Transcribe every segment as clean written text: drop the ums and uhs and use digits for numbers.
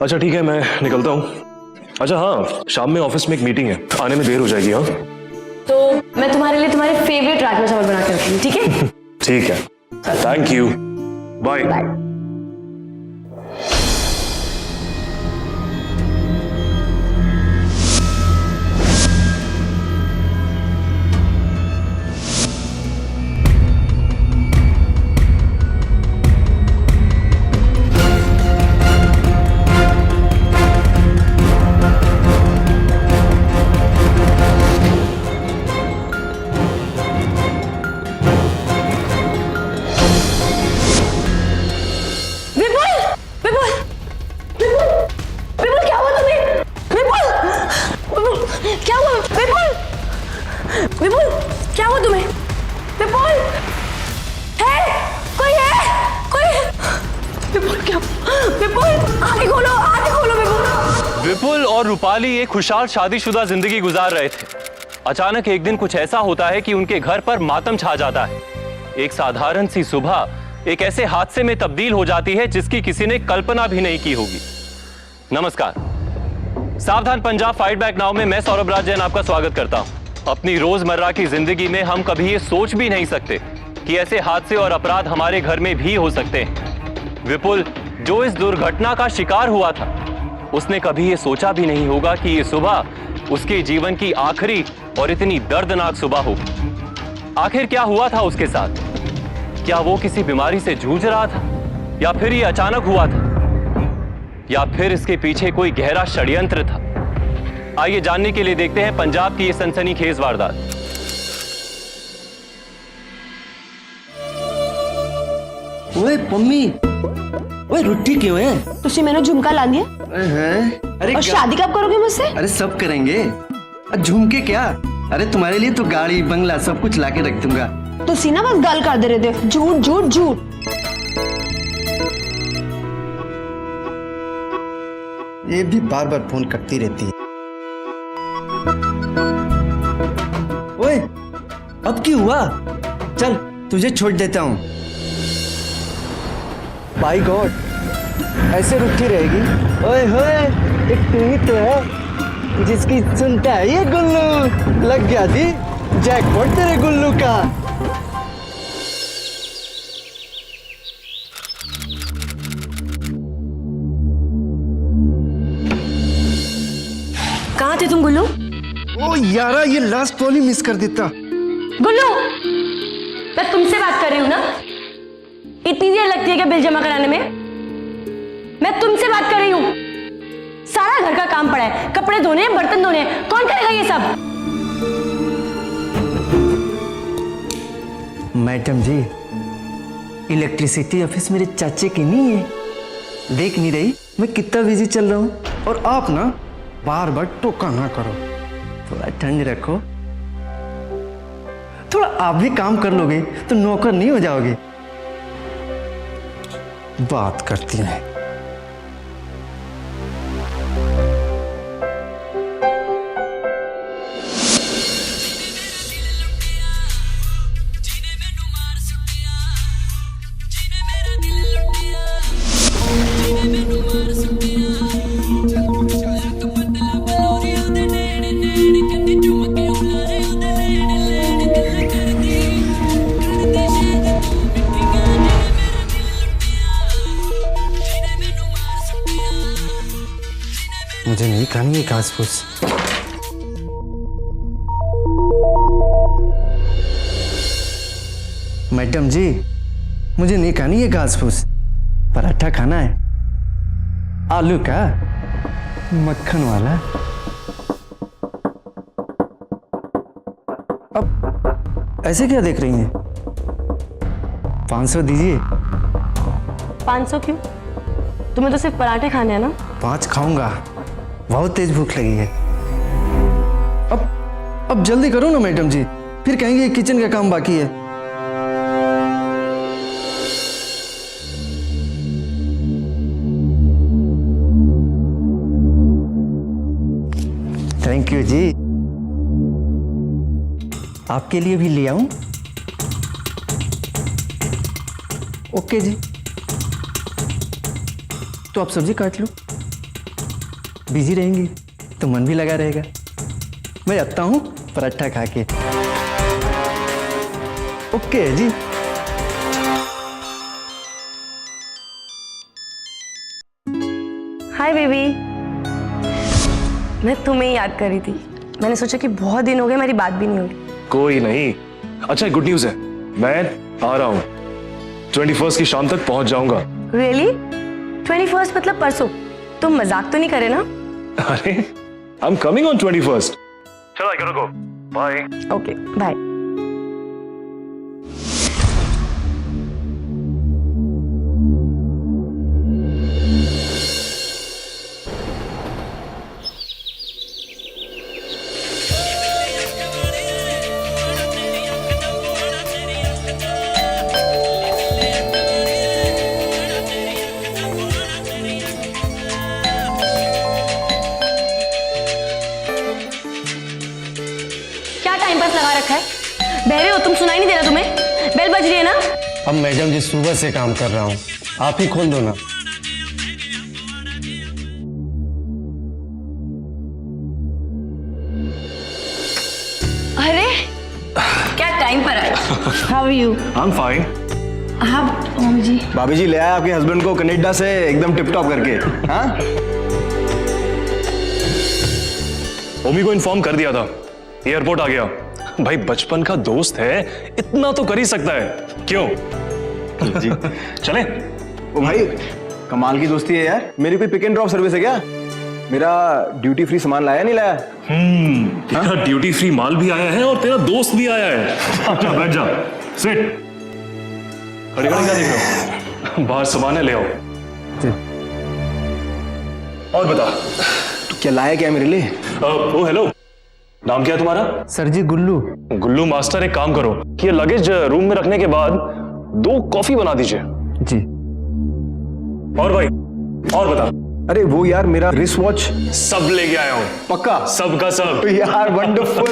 अच्छा ठीक है, मैं निकलता हूँ। अच्छा हाँ, शाम में ऑफिस में एक मीटिंग है, आने में देर हो जाएगी। हाँ तो मैं तुम्हारे लिए तुम्हारे फेवरेट राजमा चावल बना के रखूंगी, ठीक है? ठीक है, थैंक यू, बाय। विपुल, क्या हुआ तुम्हें? विपुल, है? कोई है? कोई? विपुल क्या? विपुल, आँखें खोलो, आँखें खोलो विपुल। विपुल और रूपाली एक खुशहाल शादीशुदा जिंदगी गुजार रहे थे। अचानक एक दिन कुछ ऐसा होता है कि उनके घर पर मातम छा जाता है। एक साधारण सी सुबह एक ऐसे हादसे में तब्दील हो जाती है जिसकी किसी ने कल्पना भी नहीं की होगी। नमस्कार, सावधान पंजाब फाइट बैक नाउ में मैं सौरभ राज जैन आपका स्वागत करता हूं। अपनी रोजमर्रा की जिंदगी में हम कभी ये सोच भी नहीं सकते कि ऐसे हादसे और अपराध हमारे घर में भी हो सकते हैं। विपुल जो इस दुर्घटना का शिकार हुआ था, उसने कभी ये सोचा भी नहीं होगा कि ये सुबह उसके जीवन की आखिरी और इतनी दर्दनाक सुबह हो। आखिर क्या हुआ था उसके साथ? क्या वो किसी बीमारी से जूझ रहा था, या फिर ये अचानक हुआ था, या फिर इसके पीछे कोई गहरा षड्यंत्र था? आइए जानने के लिए देखते हैं पंजाब की ये सनसनीखेज वारदात। ओए पम्मी, ओए रुट्टी क्यों है? तुझे मैंने झुमका ला दिया। अरे और शादी कब करोगे मुझसे? अरे सब करेंगे। झुमके क्या, अरे तुम्हारे लिए तो गाड़ी बंगला सब कुछ लाके रख दूंगा। तो सीना बस गाल कर दे रहे थे, झूठ झूठ झूठ। ये भी बार बार फोन करती रहती है। ओए अब क्या हुआ? चल तुझे छोड़ देता हूँ। बाय गॉड, ऐसे रुकी रहेगी? ओए होए, एक तू ही तो है जिसकी सुनता है ये गुल्लू। लग गया थी जैकपॉट तेरे गुल्लू का। कहाँ थे तुम गुल्लू? ओ यारा, ये लास्ट कॉल ही मिस कर देता। गुल्लू, मैं तुमसे बात कर रही हूँ ना। इतनी देर लगती है क्या बिल जमा कराने में? मैं तुमसे बात कर रही हूँ। सारा घर का काम पड़ा है, कपड़े धोने, बर्तन धोने, कौन करेगा ये सब? मैडम जी, इलेक्ट्रिसिटी ऑफिस मेरे चाचे की नहीं है। देख नहीं रही मैं कितना बिजी चल रहा हूँ? और आप ना बार बार टोका ना करो, थोड़ा ठंड रखो। थोड़ा आप भी काम कर लोगे तो नौकर नहीं हो जाओगे। बात करती हैं। मुझे नहीं खानी है घास फूस। मैडम जी, मुझे नहीं खानी है घास फूस। पराठा खाना है, आलू का, मक्खन वाला। अब ऐसे क्या देख रही हैं? 500 दीजिए। 500 क्यों? तुम्हें तो सिर्फ पराठे खाने हैं ना? 5 खाऊंगा, बहुत तेज भूख लगी है। अब जल्दी करो ना मैडम जी, फिर कहेंगे किचन का काम बाकी है। थैंक यू जी। आपके लिए भी ले आऊं? ओके जी, तो आप सब्जी काट लो। बिजी रहेंगी तो मन भी लगा रहेगा। मैं आता हूँ पराठा खा के। ओके जी। हाय बेबी, मैं तुम्हें ही याद कर रही थी। मैंने सोचा कि बहुत दिन हो गए, मेरी बात भी नहीं हुई। कोई नहीं। अच्छा गुड न्यूज है, मैं आ रहा हूँ 21 की शाम तक पहुंच जाऊंगा। रियली? 21 मतलब परसों? तुम मजाक तो नहीं करे ना? अरे आई एम कमिंग ऑन 21। चलो I go, bye. Okay bye. क्या टाइम पास लगा रखा है? बहरे हो तुम, सुनाई नहीं दे रहा तुम्हें? बेल बज रही है ना? अब मैडम जी सुबह से काम कर रहा हूँ, आप ही खोल दो ना। अरे क्या टाइम पर आए? How are you? I am fine. हाँ मम्मी जी। भाभी जी ले आए आपके हस्बैंड को कनाडा से एकदम टिप टॉप करके। हाँ ओमी को इन्फॉर्म कर दिया था, एयरपोर्ट आ गया। भाई बचपन का दोस्त है, इतना तो कर ही सकता है, क्यों? जी चले। ओ भाई कमाल की दोस्ती है यार। मेरी कोई पिक एंड ड्रॉप सर्विस है क्या? मेरा ड्यूटी फ्री सामान लाया नहीं लाया? तेरा ड्यूटी फ्री माल भी आया है और तेरा दोस्त भी आया है। अच्छा बैठ जा, सिट। खड़े खड़े क्या देख रहे हो? बाहर सामान है, ले आओ। और बता। तो क्या लाया क्या मेरे लिए? ओ हेलो, नाम क्या है तुम्हारा? सर जी गुल्लू। गुल्लू मास्टर, एक काम करो कि ये लगेज रूम में रखने के बाद 2 कॉफी बना दीजिए। जी। और भाई और बता। अरे वो यार मेरा रिस्ट वॉच सब लेके आया हूं, पक्का? सब का सब। यार वंडरफुल।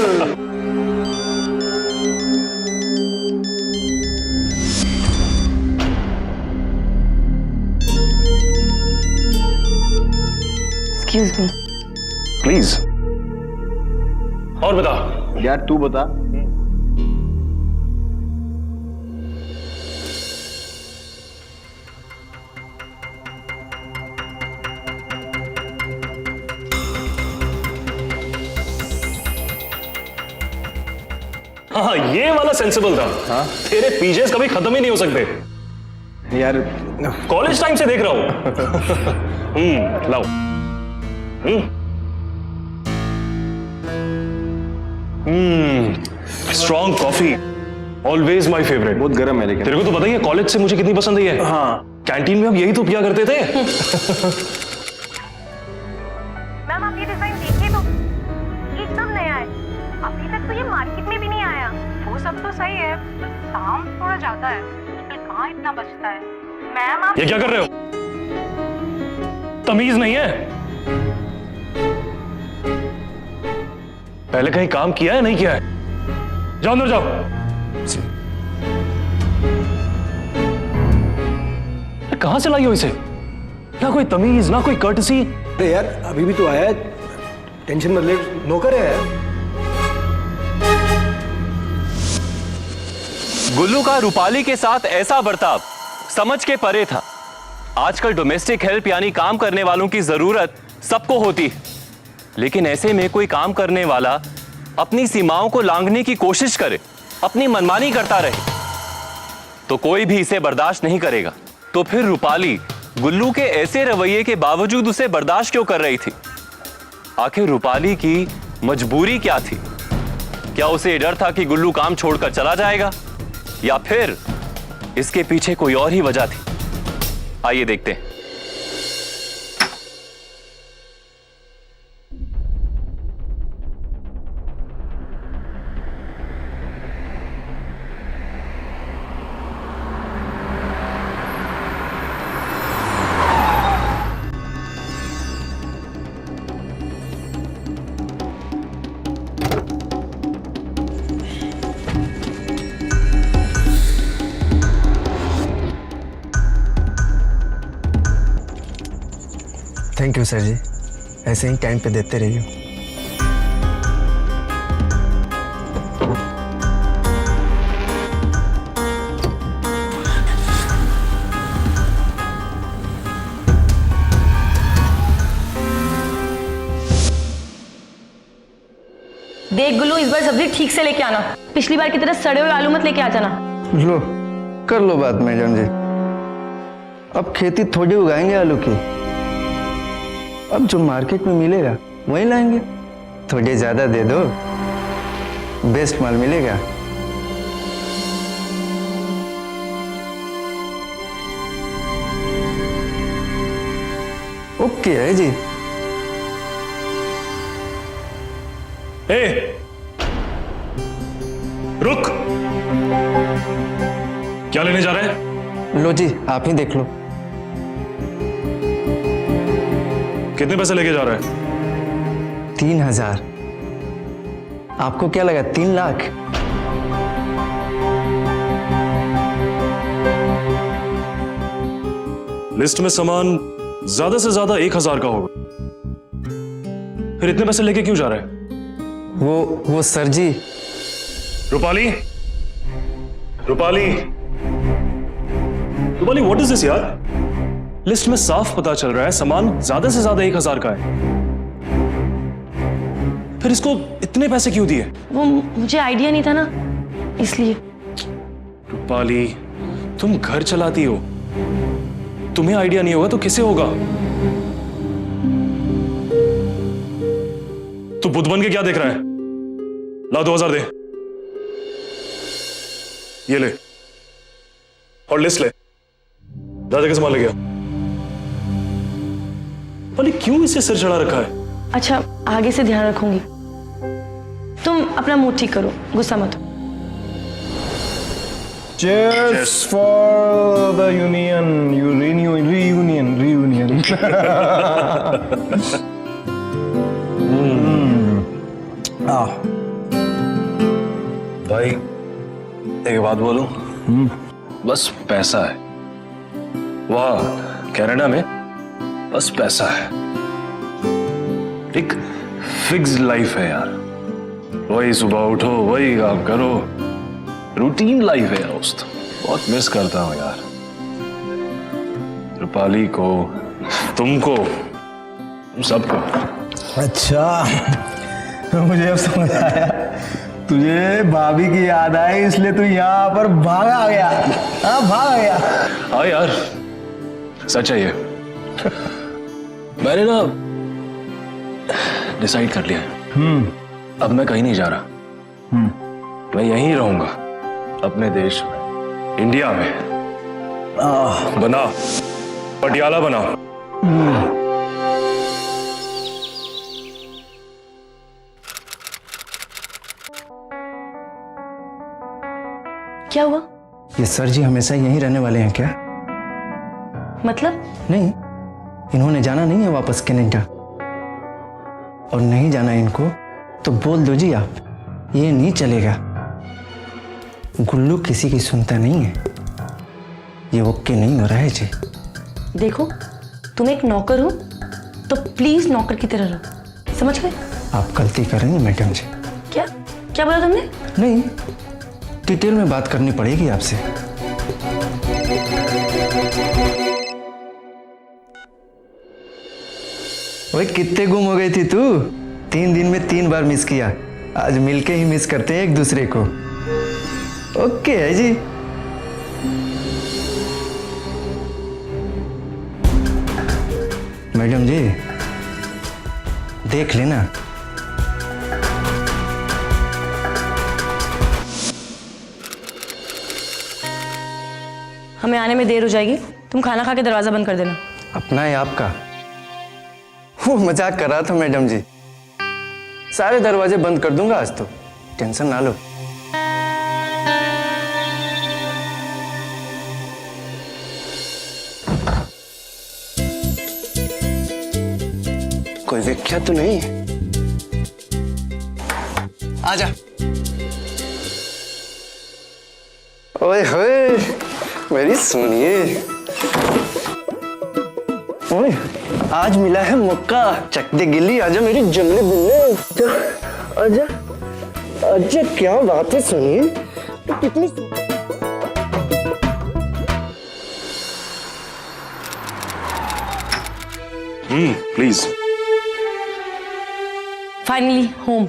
Excuse me. प्लीज। और बता। यार तू बता। हाँ ये वाला सेंसिबल था। हाँ? तेरे पीजेस कभी खत्म ही नहीं हो सकते यार। कॉलेज टाइम से देख रहा हूं। लाओ। Strong coffee, always my favourite. बहुत गर्म है लेकिन। तेरे को तो पता ही है कॉलेज से मुझे कितनी पसंद है। हाँ कैंटीन में हम यही तो पिया करते थे। मैम आप ये डिजाइन देखिए तो एकदम नया है, अभी तक तो ये मार्केट में भी नहीं आया। वो सब तो सही है, दाम थोड़ा ज्यादा है, फिर कहाँ इतना बचता है। मैम आप ये क्या कर रहे हो? तमीज नहीं है? पहले कहीं काम किया है नहीं किया है? जाओ अंदर जाओ। कहां से लाई हो इसे? ना कोई तमीज ना कोई कर्टसी। अरे यार अभी भी तो आया है, टेंशन मत ले, नौकर है यार। गुल्लू का रूपाली के साथ ऐसा बर्ताव समझ के परे था। आजकल डोमेस्टिक हेल्प यानी काम करने वालों की जरूरत सबको होती है, लेकिन ऐसे में कोई काम करने वाला अपनी सीमाओं को लांघने की कोशिश करे, अपनी मनमानी करता रहे, तो कोई भी इसे बर्दाश्त नहीं करेगा। तो फिर रूपाली गुल्लू के ऐसे रवैये के बावजूद उसे बर्दाश्त क्यों कर रही थी? आखिर रूपाली की मजबूरी क्या थी? क्या उसे डर था कि गुल्लू काम छोड़कर चला जाएगा, या फिर इसके पीछे कोई और ही वजह थी? आइए देखते हैं। थैंक यू सर जी। ऐसे ही टाइम पे देते रहिए। देख गुल्लू, इस बार सब्जी ठीक से लेके आना। पिछली बार की तरह सड़े हुए आलू मत लेके आ जाना। लो कर लो बात मैडम जी। अब खेती थोड़ी उगाएंगे आलू की, अब जो मार्केट में मिलेगा वही लाएंगे। थोड़े ज्यादा दे दो, बेस्ट माल मिलेगा। ओके है जी। ए, रुक। क्या लेने जा रहे हैं? लो जी, आप ही देख लो। कितने पैसे लेके जा रहे हैं? 3000। आपको क्या लगा 3 लाख? लिस्ट में सामान ज्यादा से ज्यादा 1000 का होगा, फिर इतने पैसे लेके क्यों जा रहे हैं? वो सर जी। Rupali, Rupali, Rupali, what is this यार? लिस्ट में साफ पता चल रहा है सामान ज्यादा से ज्यादा 1000 का है, फिर इसको इतने पैसे क्यों दिए? वो मुझे आइडिया नहीं था ना, इसलिए। रूपाली, तुम घर चलाती हो, तुम्हें आइडिया नहीं होगा तो किसे होगा? तू बुद्ध बन के क्या देख रहा है? ला 2000 दे। ये ले और लिस्ट ले, दादा के सामान ले गया। रूपाली, क्यों इसे सिर चढ़ा रखा है? अच्छा, आगे से ध्यान रखूंगी। तुम अपना मूड ठीक करो, गुस्सा मत हो। Cheers for the union, reunion. भाई एक बात बोलूं? बस पैसा है, वाह कनाडा में बस पैसा है। एक फिक्स लाइफ है यार, वही सुबह उठो वही काम करो, रूटीन लाइफ है दोस्त। बहुत मिस करता हूं यार रूपाली को, तुमको, सबको। अच्छा, मुझे अब समझ आया, तुझे भाभी की याद आई इसलिए तू यहाँ पर भागा आ गया। हाँ, भाग आ गया। हाँ यार, सच है ये। मैंने ना डिसाइड कर लिया है, अब मैं कहीं नहीं जा रहा। मैं यहीं रहूंगा, अपने देश में, इंडिया में। बना पटियाला बना। क्या हुआ? ये सर जी हमेशा यहीं रहने वाले हैं क्या? मतलब? नहीं, इन्होंने जाना नहीं है वापस कनाडा, और नहीं जाना इनको तो बोल दो जी आप, ये नहीं चलेगा। गुल्लू किसी की सुनता नहीं है, ये ओके नहीं हो रहा है जी। देखो, तुम एक नौकर हो तो प्लीज नौकर की तरह रहो, समझ गए? आप गलती करेंगे मैडम जी। क्या क्या बोला तुमने? नहीं, डिटेल में बात करनी पड़ेगी आपसे। ओए, कितने गुम हो गई थी तू? 3 दिन में 3 बार मिस किया, आज मिलके ही मिस करते हैं एक दूसरे को। ओके है जी। मैडम जी देख लेना, हमें आने में देर हो जाएगी, तुम खाना खा के दरवाजा बंद कर देना। अपना है आपका। वो मजाक कर रहा था मैडम जी, सारे दरवाजे बंद कर दूंगा आज तो, टेंशन ना लो। कोई विख्यात तो नहीं? आजा। ओए होए, मेरी सुनिए, ओए, आज मिला है मौका, चक दे गिल्ली, आजा मेरी जंगली बिल्ली, आजा आजा। क्या बात है, सुनिए तो कितनी प्लीज। Finally home.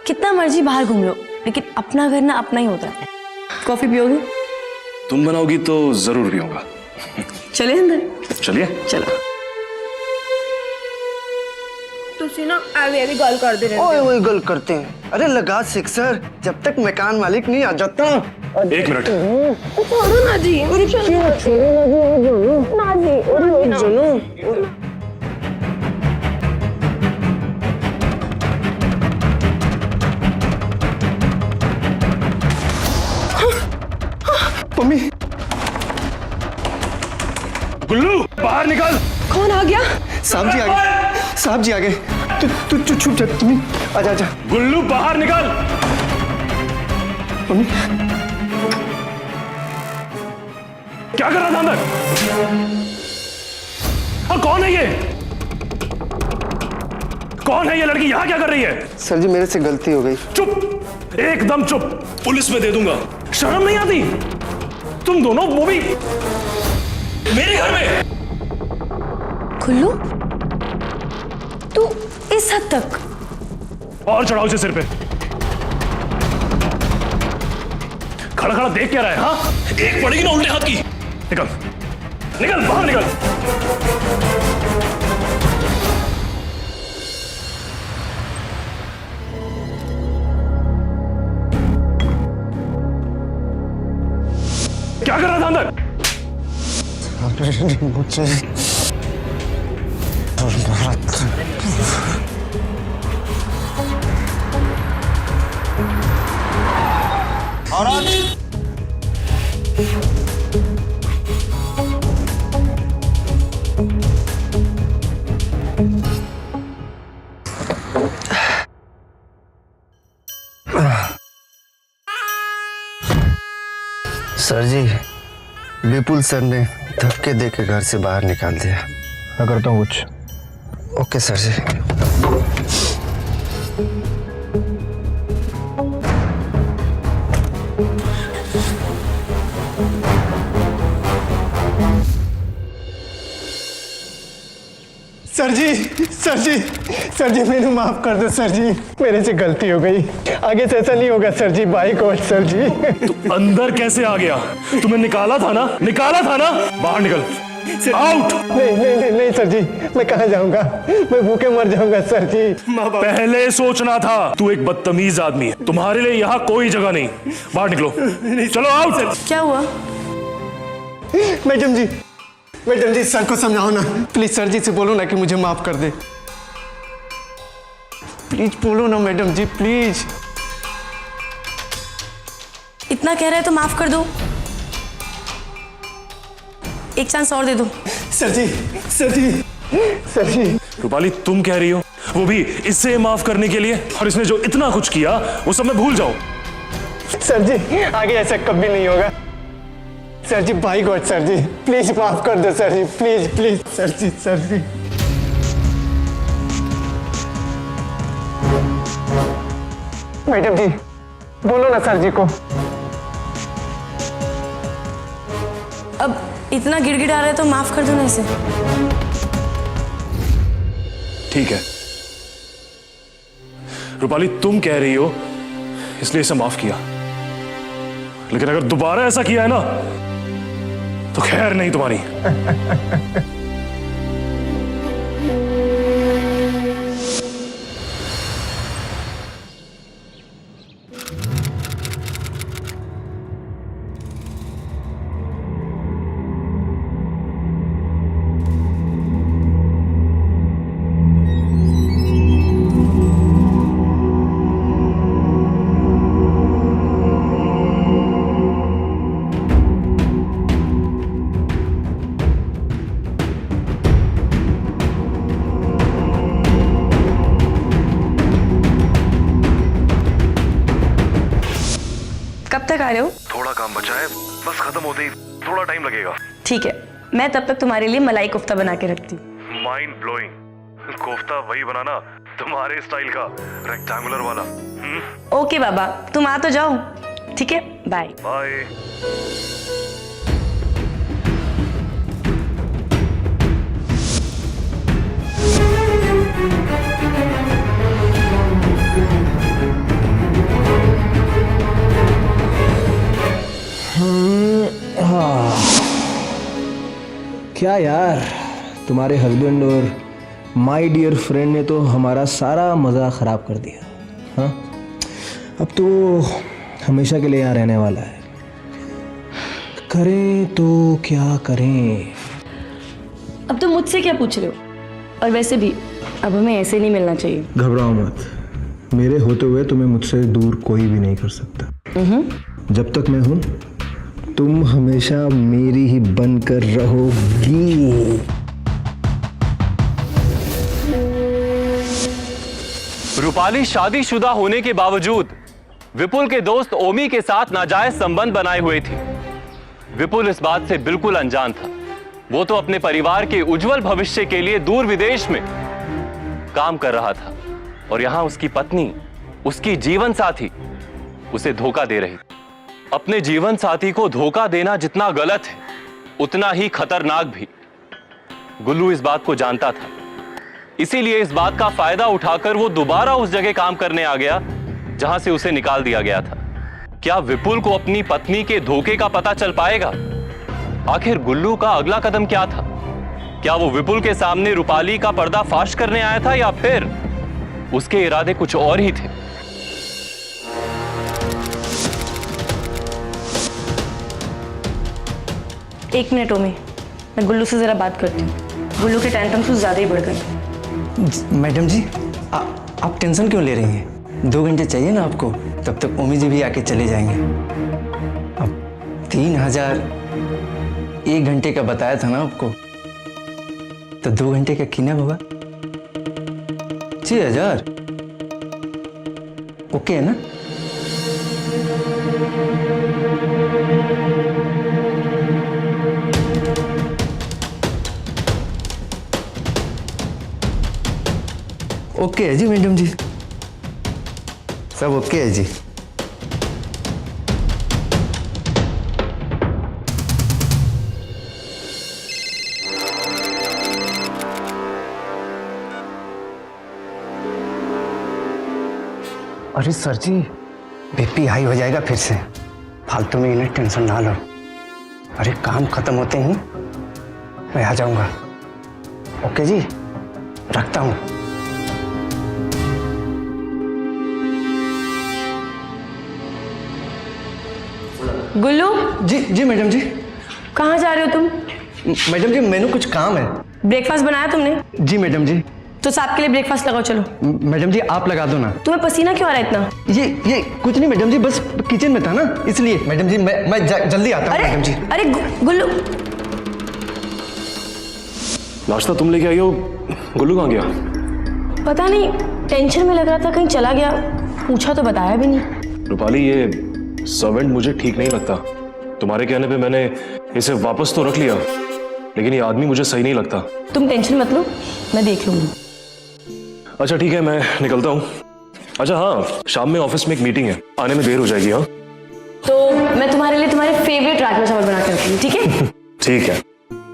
कितना मर्जी बाहर घूम लो, लेकिन अपना घर ना अपना ही होता है। कॉफी पियोगे? तुम बनाओगी तो जरूर पीऊंगा। चले अंदर। चलिए। चलो। तुसी ना अभी कॉल कर दे ओए वही गल करते हैं। अरे लगा सिक्सर, जब तक मकान मालिक नहीं आ जाता। एक मिनट। छोड़ो ना जी। ना जी। सुनो, मम्मी। गुल्लू बाहर निकल। कौन आ गया? साहब जी आ गए, साहब जी आ गए। तू छुप जा, तुम्हें आजा आजा। गुल्लू बाहर निकल। मम्मी क्या कर रहा था अंदर? और कौन है ये? कौन है ये लड़की? यहां क्या कर रही है? सर जी, मेरे से गलती हो गई। चुप, एकदम चुप। पुलिस में दे दूंगा। शर्म नहीं आती? तुम दोनों, वो भी मेरे घर में। खुल्लू, तू इस हद तक? और चढ़ाओ इसे सिर पे। खड़ा खड़ा देख क्या रहा है? हाँ, एक पड़ेगी ना उल्टे हाथ की। निकल निकल, बाहर निकल। क्या कर रहा था अंदर? मुझे सर जी, विपुल सर ने धक्के दे के घर से बाहर निकाल दिया। मैं करता हूँ कुछ। Okay sir ji. Sir ji, sir ji, sir जी, मेरे माफ कर दो सर जी, मेरे से गलती हो गई। आगे से ऐसा नहीं होगा sir ji. By God sir जी। तू अंदर कैसे आ गया? तुम्हें निकाला था ना? निकाला था ना? बाहर निकल। आउट। नहीं नहीं नहीं नहीं सर जी, मैं कहाँ जाऊंगा? मैं भूखे मर जाऊंगा सर जी। पहले सोचना था। तू एक बदतमीज आदमी है, तुम्हारे लिए यहाँ कोई जगह नहीं। बाहर निकलो। चलो आउट। क्या हुआ? मैडम जी, मैडम जी, सर को समझाओ ना प्लीज। सर जी से बोलो ना कि मुझे माफ कर दे। प्लीज बोलो ना मैडम जी, प्लीज। इतना कह रहे हैं तो माफ कर दो। एक चांस और दे दो। Sir ji, sir ji, sir जी। रूपाली, तुम कह रही हो वो भी इससे माफ करने के लिए? और इसने जो इतना कुछ किया वो सब मैं भूल जाऊं? सर जी, आगे ऐसा कभी नहीं होगा। Sir ji, by God sir ji, please माफ कर दो sir ji, please please sir ji, sir ji. Madam ji, बोलो ना सर जी को। अब इतना गिड़गिड़ा रहा है तो माफ कर दो ना इसे। ठीक है रूपाली, तुम कह रही हो इसलिए इसे माफ किया, लेकिन अगर दोबारा ऐसा किया है ना तो खैर नहीं तुम्हारी। कब तक आ रहे हो? थोड़ा काम बचा है, बस खत्म होते ही थोड़ा टाइम लगेगा। ठीक है, मैं तब तक तुम्हारे लिए मलाई कोफ्ता बना के रखती हूँ। Mind blowing. कोफ्ता वही बनाना तुम्हारे स्टाइल का, रेक्टेंगुलर वाला। ओके बाबा, तुम आ तो जाओ। ठीक है, बाय। बाय। क्या यार, तुम्हारे हस्बैंड और माय डियर फ्रेंड ने तो हमारा सारा मज़ा ख़राब कर दिया। हाँ, अब तो हमेशा के लिए यहाँ रहने वाला है। करें तो क्या करें? अब तुम मुझसे क्या पूछ रहे हो? और वैसे भी अब हमें ऐसे नहीं मिलना चाहिए। घबराओ मत, मेरे होते हुए तुम्हें मुझसे दूर कोई भी नहीं कर सकता। जब तक मैं हूं, तुम हमेशा मेरी ही बनकर रहोगी। रूपाली शादीशुदा होने के बावजूद विपुल के दोस्त ओमी के साथ नाजायज संबंध बनाए हुए थी। विपुल इस बात से बिल्कुल अनजान था। वो तो अपने परिवार के उज्जवल भविष्य के लिए दूर विदेश में काम कर रहा था और यहां उसकी पत्नी, उसकी जीवन साथी उसे धोखा दे रही थी। अपने जीवन साथी को धोखा देना जितना गलत है, उतना ही खतरनाक भी। गुल्लू इस बात को जानता था, इसीलिए इस बात का फायदा उठाकर वो दोबारा उस जगह काम करने आ गया जहां से उसे निकाल दिया गया था। क्या विपुल को अपनी पत्नी के धोखे का पता चल पाएगा? आखिर गुल्लू का अगला कदम क्या था? क्या वो विपुल के सामने रूपाली का पर्दा फाश करने आया था या फिर उसके इरादे कुछ और ही थे? एक मिनट ओमी, मैं गुल्लू से जरा बात करती हूँ। गुल्लू के टेंशन कुछ ज्यादा ही बढ़ गए। मैडम जी, आप टेंशन क्यों ले रही हैं? 2 घंटे चाहिए ना आपको, तब तक ओमी जी भी आके चले जाएंगे। अब 3000 1 घंटे का बताया था ना आपको, तो 2 घंटे का कितना होगा? 6000। ओके है ना? ओके है जी मैडम जी, सब ओके है जी। अरे सर जी, बीपी हाई हो जाएगा फिर से। फालतू में इन्हें टेंशन ना लो। अरे काम खत्म होते ही मैं आ जाऊंगा। ओके जी, रखता हूं। गुल्लू, जी मैडम जी। कहाँ जा रहे हो तुम? मैडम जी, मैंने कुछ काम है। ब्रेकफास्ट बनाया तुमने? जी मैडम जी। तो साहब के लिए ब्रेकफास्ट लगाओ, चलो। मैडम जी, आप लगा दो ना। तुम्हें पसीना क्यों आ रहा है इतना? ये कुछ नहीं मैडम जी, बस किचन में था ना, इसलिए। मैडम जी, मैं जल्दी आता हूँ। मैडम जी, अरे गुल्लू, नाश्ता तुम लेके आई हो, गुल्लू कहाँ गया? पता नहीं, टेंशन में लग रहा था, कहीं चला गया। पूछा तो बताया भी नहीं। रूपाली, ये सर्वेंट मुझे ठीक नहीं लगता। तुम्हारे कहने पे मैंने इसे वापस तो रख लिया, लेकिन ये आदमी मुझे सही नहीं लगता। तुम टेंशन मत लो, मैं देख लूंगी। अच्छा ठीक है, मैं निकलता हूँ। अच्छा हाँ, शाम में ऑफिस में एक मीटिंग है, आने में देर हो जाएगी। हाँ, तो मैं तुम्हारे लिए तुम्हारे फेवरेट राजमा चावल बना के रखूंगी, ठीक है? ठीक है,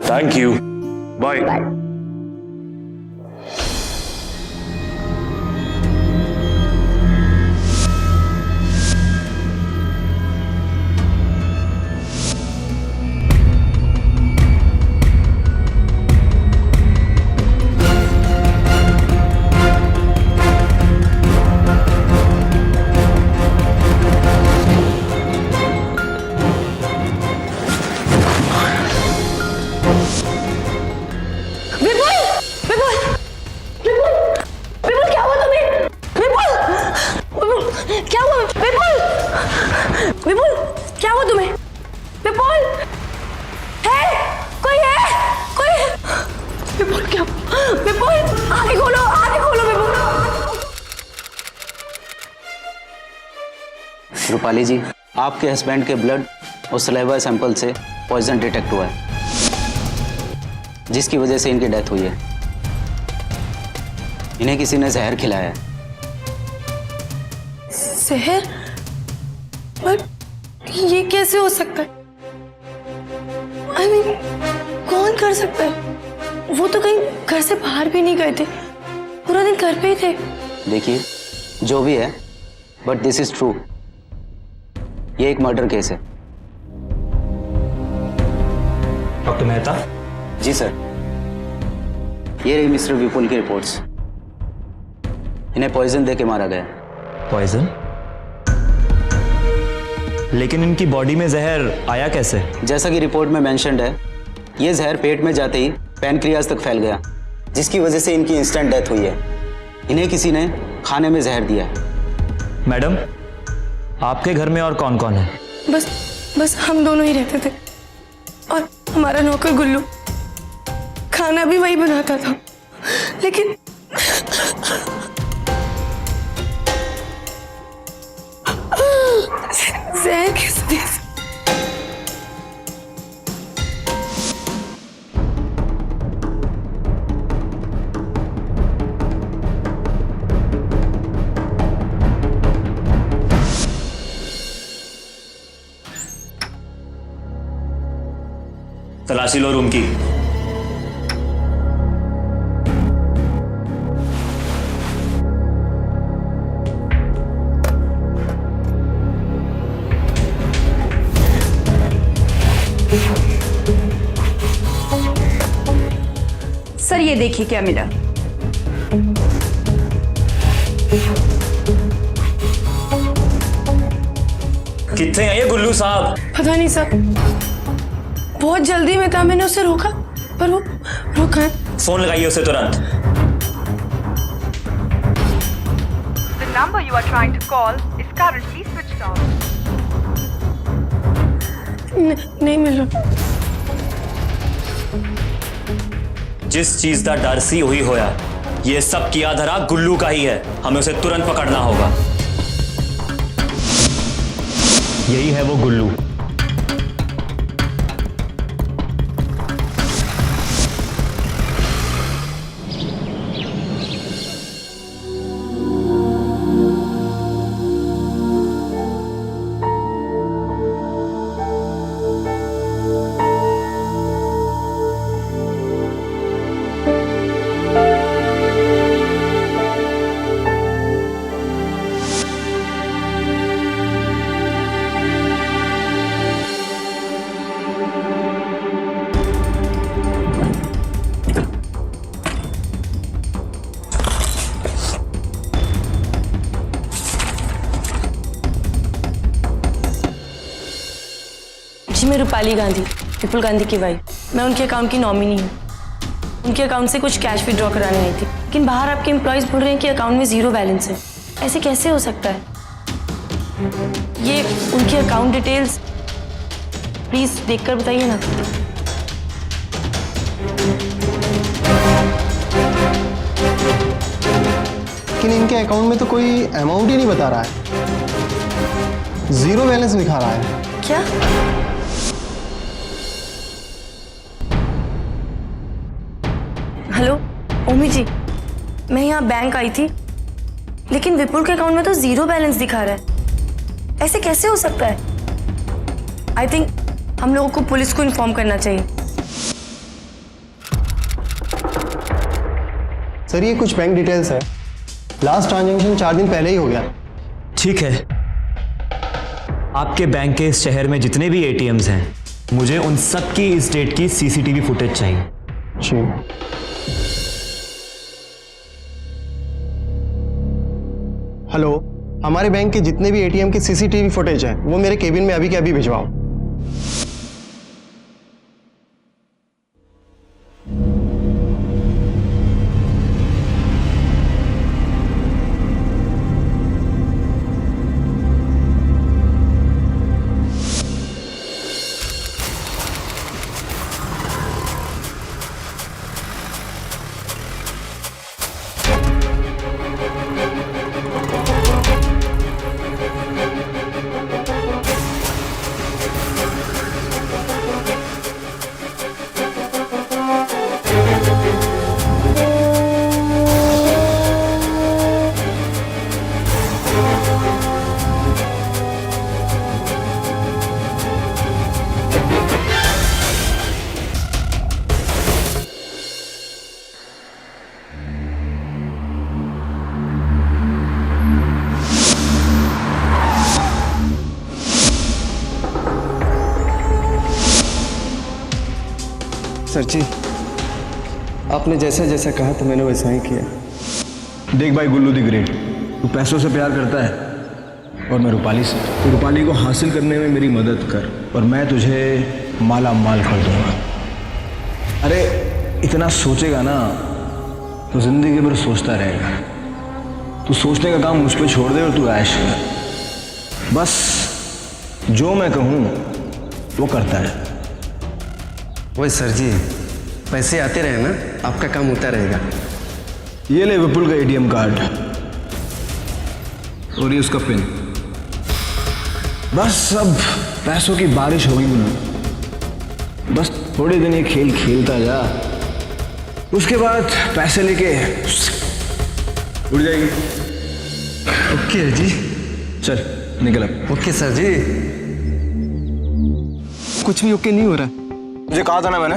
थैंक यू, बाय। रूपाली जी, आपके हस्बैंड के ब्लड और सलाइवा सैंपल से पॉइजन डिटेक्ट हुआ है। जिसकी वजह से इनकी डेथ हुई है। इन्हें किसी ने जहर खिलाया है। जहर? पर ये कैसे हो सकता है? I mean, कौन कर सकता है? वो तो कहीं घर से बाहर भी नहीं गए थे, पूरा दिन घर पे ही थे। देखिए, जो भी है, बट दिस इज ट्रू। ये एक मर्डर केस है। डॉक्टर मेहता, जी सर। ये रही मिस्टर विपुल की रिपोर्ट्स। इन्हें पॉइजन देके मारा गया। पॉइजन? लेकिन इनकी बॉडी में जहर आया कैसे? जैसा कि रिपोर्ट में मेंशन्ड है, ये जहर पेट में जाते ही पैनक्रियाज तक फैल गया, जिसकी वजह से इनकी इंस्टेंट डेथ हुई है। इन्हें किसी ने खाने में जहर दिया है। मैडम, आपके घर में और कौन कौन है? बस हम दोनों ही रहते थे और हमारा नौकर गुल्लू। खाना भी वही बनाता था, लेकिन जहर किस वजह से? तलाशी लो रूम की। सर ये देखिए क्या मिला। कितने हैं ये गुल्लू साहब? पता नहीं सर, बहुत जल्दी में था, मैंने उसे रोका पर वो रुका है। फोन लगाइए उसे तुरंत। The number you are trying to call is currently switched off. नहीं मिल रहा। जिस चीज का डर सी हुई होया, ये सब किया धरा गुल्लू का ही है। हमें उसे तुरंत पकड़ना होगा। यही है वो गुल्लू। जी मैं रूपाली गांधी, विपुल गांधी की वाइफ। मैं उनके अकाउंट की नॉमिनी हूँ। उनके अकाउंट से कुछ कैश विड्रॉ कराने आई थी, लेकिन बाहर आपके एम्प्लॉयज बोल रहे हैं कि अकाउंट में 0 बैलेंस है। ऐसे कैसे हो सकता है? ये उनकी अकाउंट डिटेल्स प्लीज देखकर बताइए ना। लेकिन इनके अकाउंट में तो कोई अमाउंट ही नहीं बता रहा है, 0 बैलेंस दिखा रहा है। क्या? हेलो ओमी जी, मैं यहाँ बैंक आई थी, लेकिन विपुल के अकाउंट में तो 0 बैलेंस दिखा रहा है। ऐसे कैसे हो सकता है? आई थिंक हम लोगों को पुलिस को इन्फॉर्म करना चाहिए। सर ये कुछ बैंक डिटेल्स है, लास्ट ट्रांजैक्शन 4 दिन पहले ही हो गया। ठीक है, आपके बैंक के इस शहर में जितने भी एटीएम्स हैं, मुझे उन सब की इस डेट की सीसीटीवी फुटेज चाहिए। जी। हेलो, हमारे बैंक के जितने भी एटीएम की सीसीटीवी फुटेज है वो मेरे केबिन में अभी के अभी भिजवाओ। सर जी, आपने जैसा जैसा कहा था मैंने वैसा ही किया। देख भाई गुल्लू दी ग्रेट, तू पैसों से प्यार करता है और मैं रूपाली से। तो रूपाली को हासिल करने में मेरी मदद कर और मैं तुझे माला माल कर दूंगा। अरे इतना सोचेगा ना तो जिंदगी भर सोचता रहेगा। तू सोचने का काम मुझ पे छोड़ दे और तू ऐश कर। बस जो मैं कहूँ वो करता है। वही सर जी, पैसे आते रहे ना, आपका काम होता रहेगा। ये ले विपुल का एटीएम कार्ड और ये उसका पिन। बस अब पैसों की बारिश होगी गुल्लू। बस थोड़े दिन ये खेल खेलता जा, उसके बाद पैसे लेके उड़ जाएगी। ओके जी, चल निकल अब। ओके सर जी। कुछ भी ओके नहीं हो रहा। मुझे कहा था ना, मैंने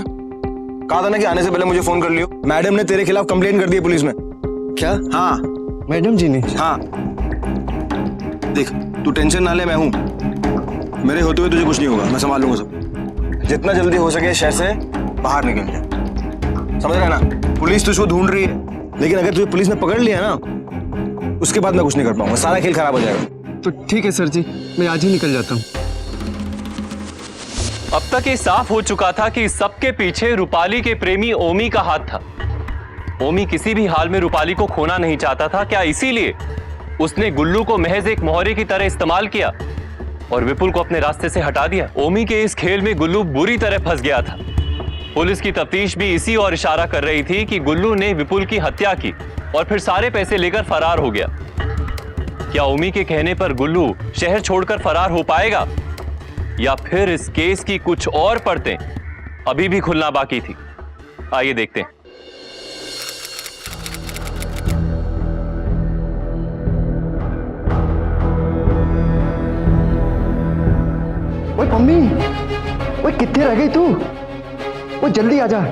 कहा था ना कि आने से पहले मुझे फोन कर लियो। मैडम ने तेरे खिलाफ कंप्लेंट कर दी है पुलिस में। क्या? हाँ मैडम जी ने? हाँ। देख तू टेंशन ना ले, मैं हूं। मेरे होते हुए तुझे कुछ नहीं होगा, मैं संभाल लूंगा सब। जितना जल्दी हो सके शहर से बाहर निकल जा, समझ रहा है ना। पुलिस तुझको ढूंढ रही है, लेकिन अगर तुझे पुलिस ने पकड़ लिया ना उसके बाद मैं कुछ नहीं कर पाऊंगा, सारा खेल खराब हो जाएगा। तो ठीक है सर जी, मैं आज ही निकल जाता हूँ। अब तक ये साफ हो चुका था कि सबके पीछे रूपाली के प्रेमी ओमी का हाथ था। ओमी किसी भी हाल में रूपाली को खोना नहीं चाहता था। क्या इसीलिए उसने गुल्लू को महज एक मोहरे की तरह इस्तेमाल किया और विपुल को अपने रास्ते से हटा दिया? ओमी के इस खेल में गुल्लू बुरी तरह फंस गया था। पुलिस की तफ्तीश भी इसी ओर इशारा कर रही थी कि गुल्लू ने विपुल की हत्या की और फिर सारे पैसे लेकर फरार हो गया। क्या ओमी के कहने पर गुल्लू शहर छोड़कर फरार हो पाएगा या फिर इस केस की कुछ और परतें अभी भी खुलना बाकी थी? आइए देखते हैं। ओए मम्मी, ओए कितने रह गई तू? ओए जल्दी आ जा।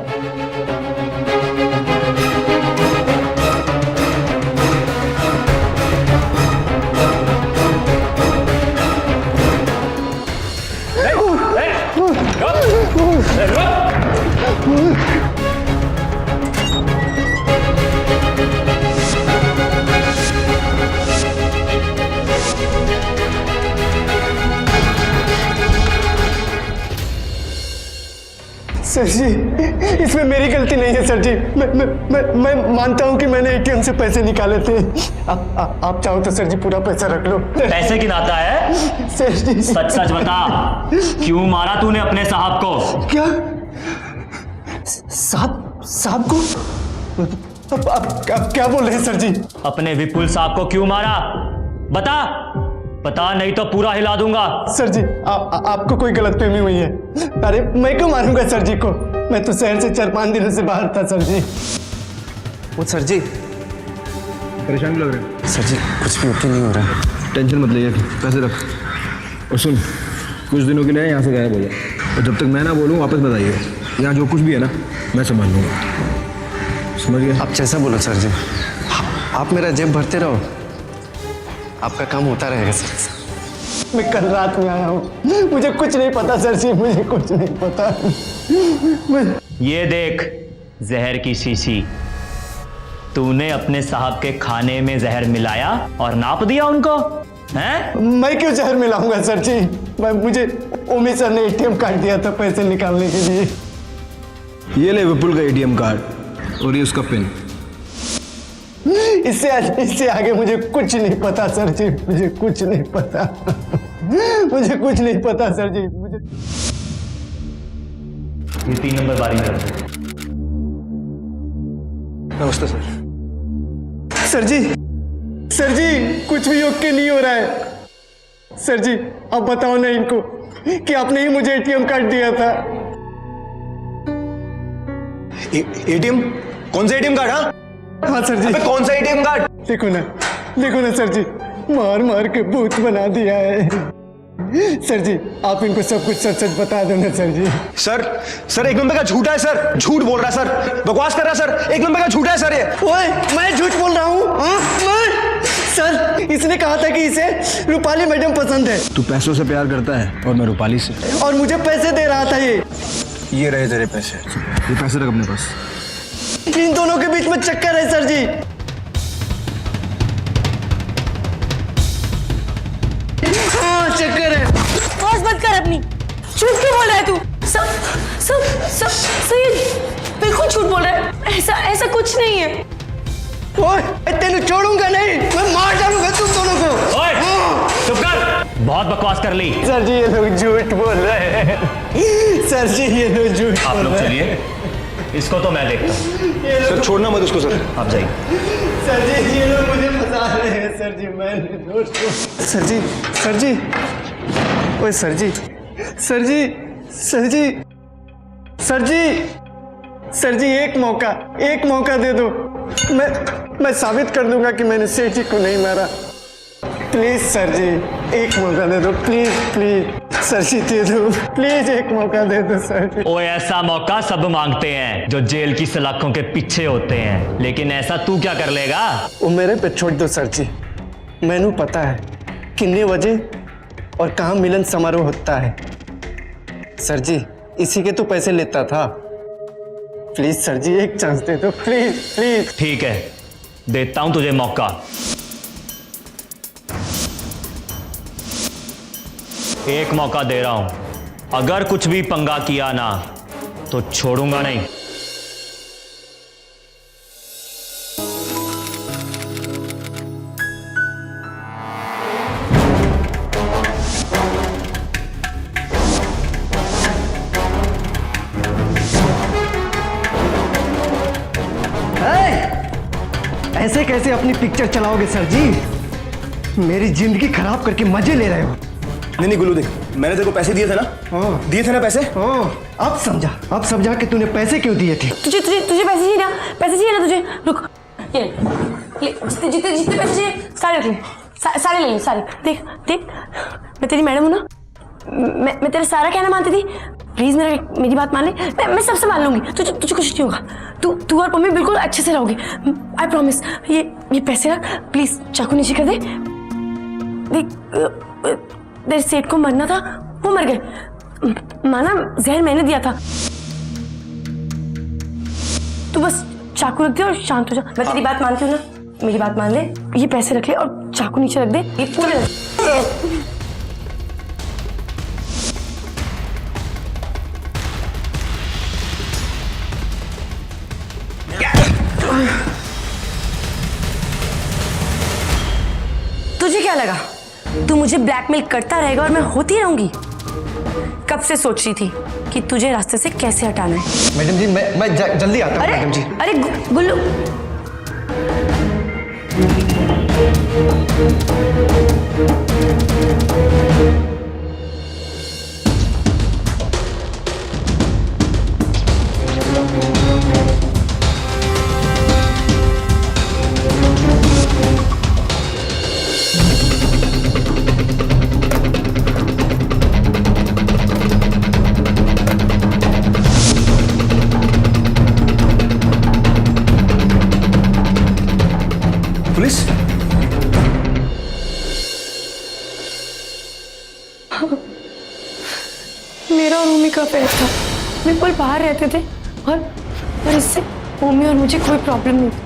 सर जी, इसमें मेरी गलती नहीं है सर जी। मैं मानता हूँ कि मैंने एटीएम से पैसे निकाले थे। आप चाहो तो सर जी पूरा पैसा रख लो। पैसे गिनाता है? सर जी सच सच बता, क्यों मारा तूने अपने साहब को? क्या? साहब को? आप क्या बोल रहे हैं सर जी? अपने विपुल साहब को क्यों मारा? बता नहीं तो पूरा हिला दूंगा। सर जी आपको कोई गलतफहमी हुई है। अरे मैं क्यों मारूंगा सर जी को? मैं तो शहर से 4-5 दिनों से बाहर था सर जी। वो सर जी परेशान लग रहे हैं। सर जी कुछ भी ओके नहीं हो रहा है। टेंशन मत ले, पैसे रख और सुन, कुछ दिनों के लिए यहाँ से गायब हो जाए और जब तक मैं ना बोलूँ वापस बताइए। यहाँ जो कुछ भी है ना मैं संभाल लूँगा, समझ गए? आप जैसा बोलो सर जी, आप मेरा जेब भरते रहो, आपका काम होता रहेगा सर। मैं कल रात में आया हूँ, मुझे कुछ नहीं पता सर जी, मुझे कुछ नहीं पता। ये देख जहर की शीशी, तूने अपने साहब के खाने में जहर मिलाया और नाप दिया उनको, हैं? मैं क्यों जहर मिलाऊंगा सर जी? मुझे ओमी सर ने एटीएम कार्ड दिया था पैसे निकालने के लिए। ये ले विपुल का एटीएम कार्ड और ये उसका पिन। इससे आगे मुझे कुछ नहीं पता सर जी, मुझे कुछ नहीं पता। मुझे कुछ नहीं पता सर जी, मुझे। ये 3 नंबर बारी में रखो। नमस्ते सर। सर जी कुछ भी ओके नहीं हो रहा है। सर जी आप बताओ ना इनको कि आपने ही मुझे एटीएम कार्ड दिया था। एटीएम? कौन सा एटीएम कार्ड? हाँ सर जी। अबे कौन सा एटीएम कार्ड? देखो ना सर जी, मार के भूत बना दिया है। सर जी आप इनको सब कुछ सच बता दो ना सर जी। सर 1 नंबर का झूठा है सर, झूठ बोल रहा है सर, बकवास कर रहा है सर, 1 नंबर का झूठा है सर ये। ओए मैं झूठ बोल रहा हूँ? सर इसने कहा था कि इसे रूपाली मैडम पसंद है। तू पैसों से प्यार करता है और मैं रूपाली से। और मुझे पैसे दे रहा था ये रहे तेरे पैसे, ये पैसे रख अपने पास। इन दोनों के बीच में चक्कर है सर जी। हाँ चक्कर है। बस मत कर अपनी, झूठ क्यों बोल रहा है तू? सब ये बिल्कुल झूठ बोल रहा है। ऐसा कुछ नहीं है। ओए तेनू छोड़ूंगा नहीं, मैं मार डालूंगा तुम दोनों को। ओए चुप कर, बहुत बकवास कर ली। सर जी ये लोग झूठ बोल रहे हैं। सर जी ये लोग झूठ आप बोल लोग रहे हैं। चलिए, इसको तो मैं देखता हूँ। सर छोड़ना मत उसको सर। आप जाइए। सर जी ये लोग मुझे फंसा रहे हैं। सर जी मैं सर जी ओए सर जी सर जी एक मौका दे दो। मैं साबित कर दूंगा कि मैंने सेठ जी को नहीं मारा। प्लीज सर जी एक मौका दे दो, प्लीज सर जी दे दो, प्लीज एक मौका दे दो सर जी। ओए ऐसा मौका सब मांगते हैं जो जेल की सलाखों के पीछे होते हैं, लेकिन ऐसा तू क्या कर लेगा? वो मेरे पे छोड़ दो सर जी। मैनू पता है कितने बजे और कहाँ मिलन समारोह होता है। सर जी इसी के तो पैसे लेता था। प्लीज सर जी एक चांस दे दो, प्लीज। ठीक है, देता हूं तुझे मौका। एक मौका दे रहा हूं, अगर कुछ भी पंगा किया ना तो छोड़ूंगा नहीं। ऐसे कैसे अपनी पिक्चर चलाओगे सर जी? मेरी जिंदगी खराब करके मजे ले रहे हो। नहीं गुल्लू देख, मैंने तेरे को पैसे दिए थे ना, दिए थे ना पैसे। अब समझा कि तूने पैसे क्यों दिए थे। तुझे पैसे चाहिए ना तुझे। रुक, ये जितने पैसे चाहिए सारे रख ले, सारे ले ले, सारे। देख मैं तेरी मैडम हूँ ना, मैं तेरा सारा कहना मानती थी। प्लीज मेरी बात मान ले, मैं सब संभाल लूंगी। तुझे कुछ नहीं होगा। तू और मम्मी बिल्कुल अच्छे से रहोगे, आई प्रॉमिस। ये पैसे रख, प्लीज। चाकू नीचे कर दे। देख तेरे सेठ को मरना था, वो मर गए। माना जहर मैंने दिया था। तू बस चाकू रख दे और शांत हो जा। मैं तेरी बात मानती हूँ ना, मेरी बात मान ले। ये पैसे रख ले और चाकू नीचे रख दे। ये पूरे तुझे क्या लगा तू मुझे ब्लैकमेल करता रहेगा और मैं होती रहूंगी? कब से सोच रही थी कि तुझे रास्ते से कैसे हटाना है। मैडम जी मैं जल्दी आता हूँ। मैडम जी अरे गुल्लू, पुलिस? मेरा और ओमी का अफेयर था। विपुल बाहर रहते थे और इससे ओमी और मुझे कोई प्रॉब्लम नहीं थी।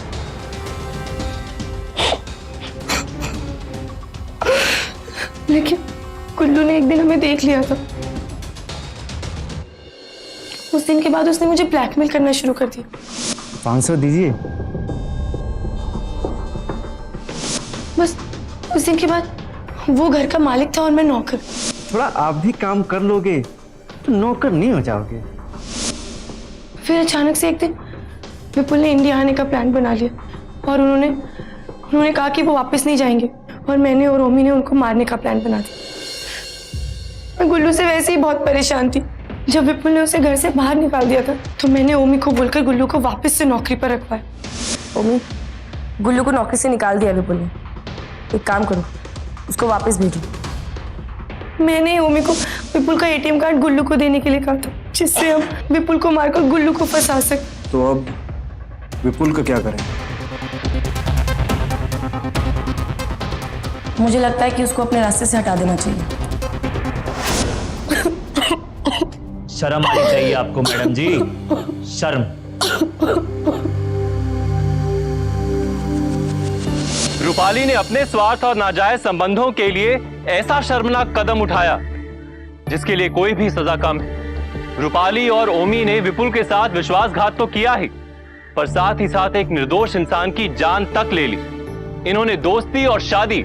लेकिन गुल्लू ने एक दिन हमें देख लिया था। उस दिन के बाद उसने मुझे ब्लैकमेल करना शुरू कर दिया। 500 दीजिए। बस उस दिन के बाद वो घर का मालिक था और मैं नौकर। थोड़ा आप भी काम कर लोगे तो नौकर नहीं हो जाओगे। फिर अचानक से एक दिन विपुल ने इंडिया आने का प्लान बना लिया और उन्होंने कहा कि वो वापस नहीं जाएंगे और मैंने और ओमी ने उनको मारने का प्लान बना दिया। मैं गुल्लू से वैसे ही बहुत परेशान थी। जब विपुल ने उसे घर से बाहर निकाल दिया था तो मैंने ओमी को बोलकर गुल्लू को वापस से नौकरी पर रखवाया। ओमी, गुल्लू को नौकरी से निकाल दिया विपुल ने। एक काम करो, उसको वापस भेजो। मैंने ओमी को विपुल का एटीएम कार्ड गुल्लू को देने के लिए कहा था, जिससे हम विपुल को मारकर गुल्लू को फंसा सकें। तो अब विपुल का क्या करें? मुझे लगता है कि उसको अपने रास्ते से हटा देना चाहिए। शर्म आनी चाहिए आपको मैडम जी, शर्म। रूपाली ने अपने स्वार्थ और नाजायज संबंधों के लिए ऐसा शर्मनाक कदम उठाया जिसके लिए कोई भी सजा कम है। रूपाली और ओमी ने विपुल के साथ विश्वासघात तो किया ही, पर साथ ही साथ एक निर्दोष इंसान की जान तक ले ली। इन्होंने दोस्ती और शादी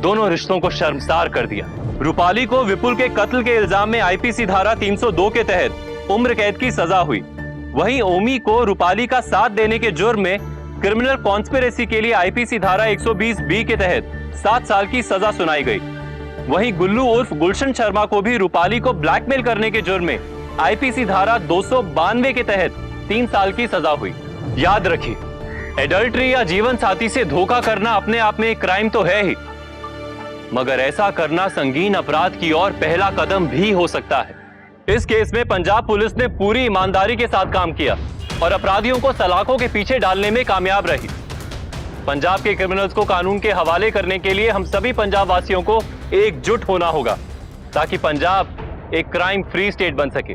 दोनों रिश्तों को शर्मसार कर दिया। रूपाली को विपुल के कत्ल के इल्जाम में आईपीसी धारा 302 के तहत उम्र कैद की सजा हुई। वहीं ओमी को रूपाली का साथ देने के जुर्म में क्रिमिनल कॉन्स्पिरेसी के लिए आईपीसी धारा 120 के तहत 7 साल की सजा सुनाई गई। वहीं गुल्लू उर्फ गुलशन शर्मा को भी रूपाली को ब्लैकमेल करने के जुर्म में आईपीसी धारा 292 के तहत 3 साल की सजा हुई। याद रखिए, एडल्ट्री या जीवन साथी से धोखा करना अपने आप में एक क्राइम तो है ही, मगर ऐसा करना संगीन अपराध की ओर पहला कदम भी हो सकता है। इस केस में पंजाब पुलिस ने पूरी ईमानदारी के साथ काम किया और अपराधियों को सलाखों के पीछे डालने में कामयाब रही। पंजाब के क्रिमिनल्स को कानून के हवाले करने के लिए हम सभी पंजाब वासियों को एकजुट होना होगा, ताकि पंजाब एक क्राइम फ्री स्टेट बन सके।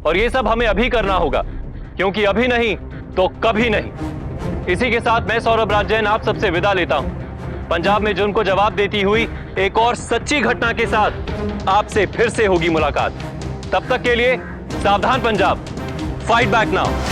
और ये सब हमें अभी करना होगा, क्योंकि अभी नहीं तो कभी नहीं। इसी के साथ मैं सौरभ राज जैन आप सबसे विदा लेता हूं। पंजाब में जुर्म को जवाब देती हुई एक और सच्ची घटना के साथ आपसे फिर से होगी मुलाकात। तब तक के लिए सावधान पंजाब, फाइट बैक नाउ।